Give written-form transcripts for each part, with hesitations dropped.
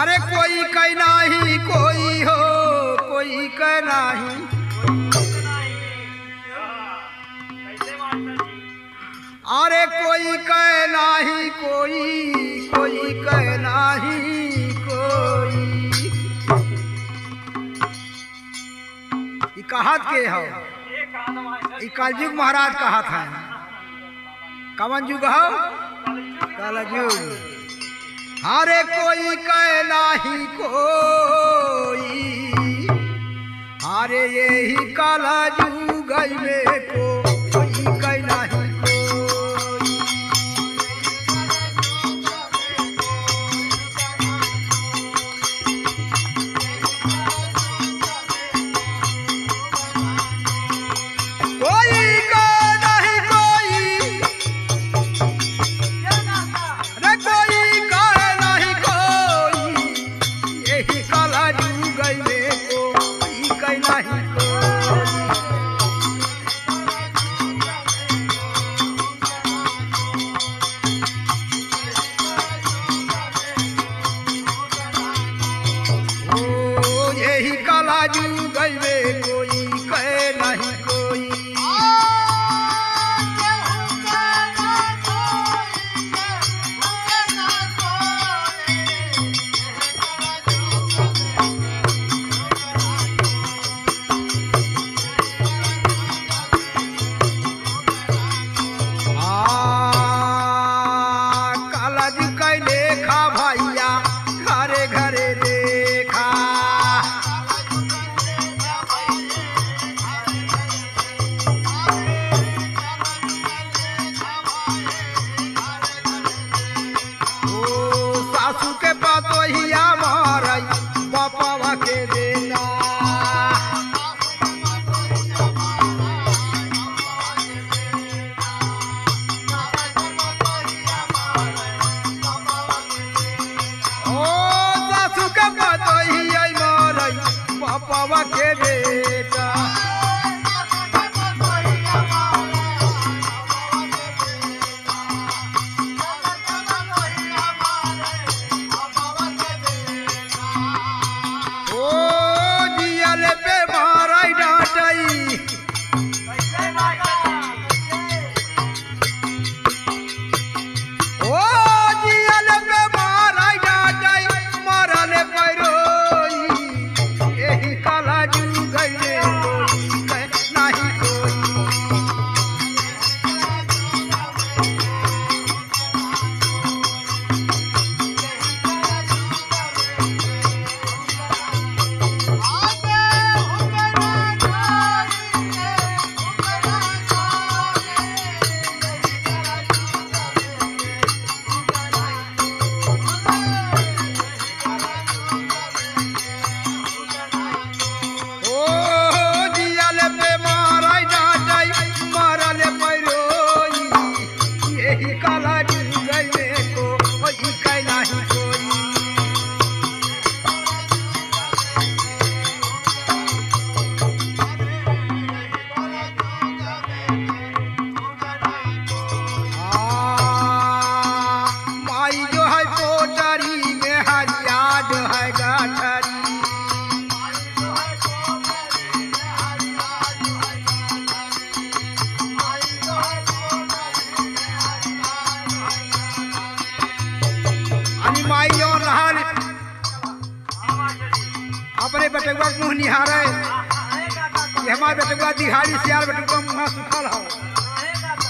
अरे कोई कह नाही कोई हो कोई कह नाही, अरे कोई कह नाही कोई कोई कह नाही कोई। कहत के हो कलयुग महाराज कहत है। कवन युग हो? कलयुग। अरे कोई कह नाही कोई, अरे यही कलयुग में कोई कह नाही अपने बेटुआ मुँह निहारे, हमारे बेटुआ दिहाड़ी सियाल बेटुआ मुँह सुखल हो,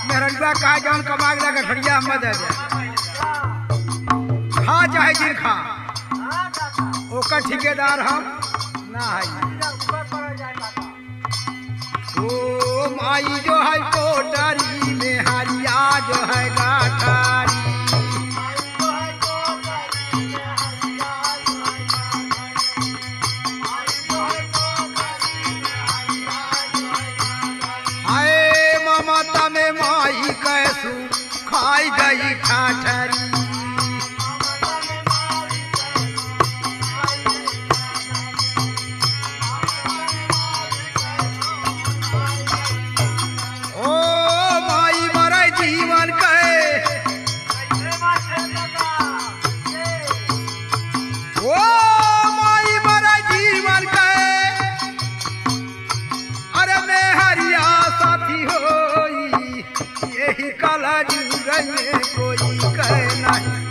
मेहरजुआ कहा जौन कमा गया गठरिया हम दे दे, खा चाहे जिन खा ओकर ठेकेदार हम ना है। ओ माई जो है कोटरी में हरिया जो है गाठारी, कैसू खाई गई ठाठरी, ओ माई मरे जीवन के, ओ जुग में कोई कहे नहीं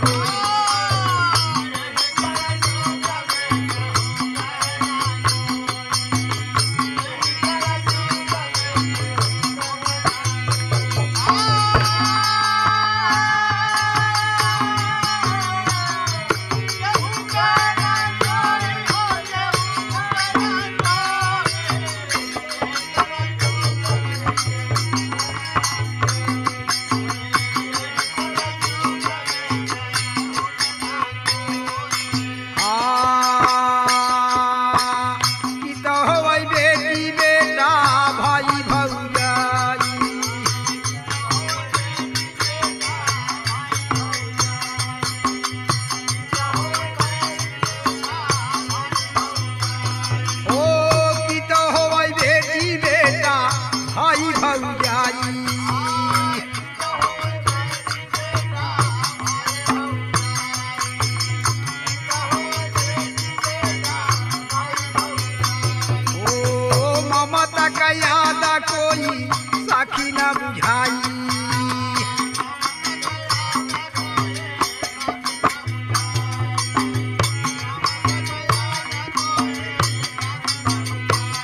याद कोई साखी न बुझाई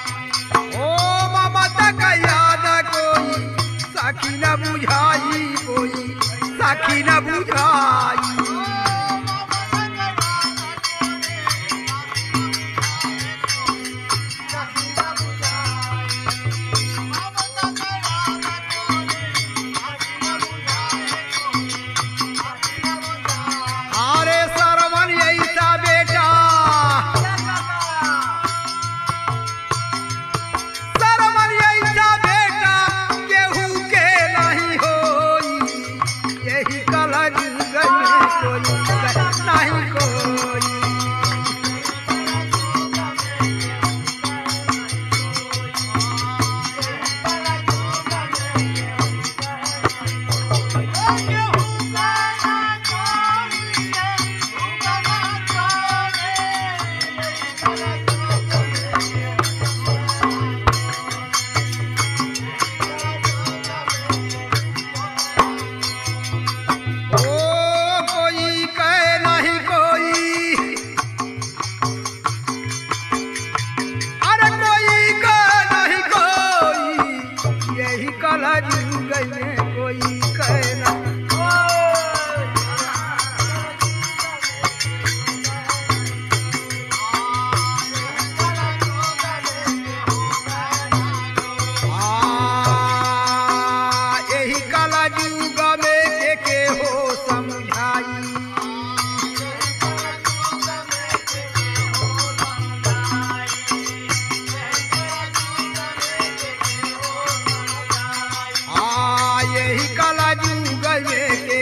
ओ ममता का याद कोई साखी न बुझाई कोई साखी न बुझाई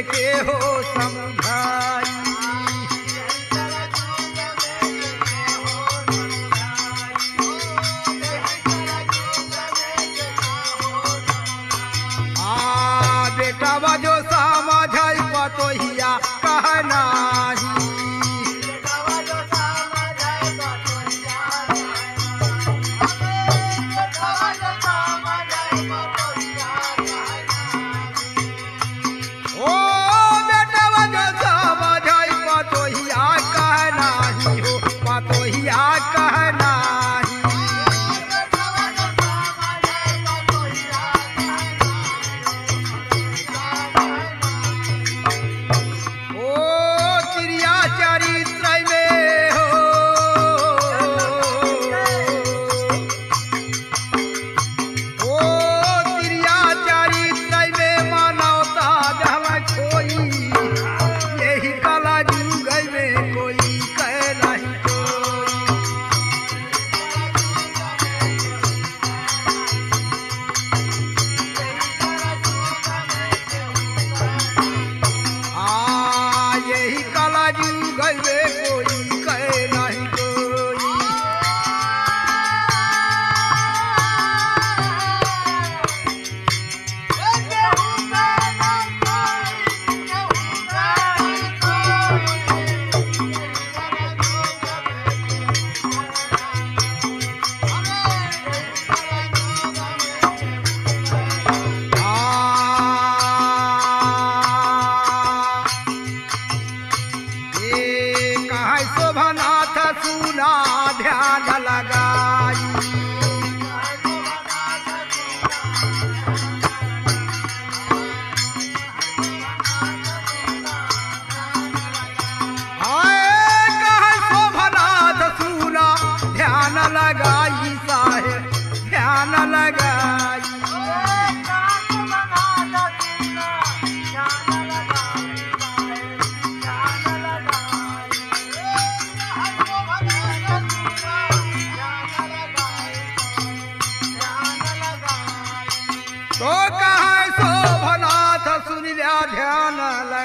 के हो समझाई बेटा बाजो समझाई पतोहिया कहना ओ बेटा बाजो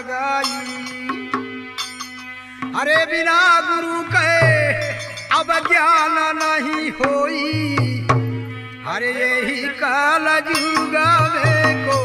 लगाई। अरे बिना गुरु के अब ज्ञान नहीं होई, अरे यही काल जुगावे को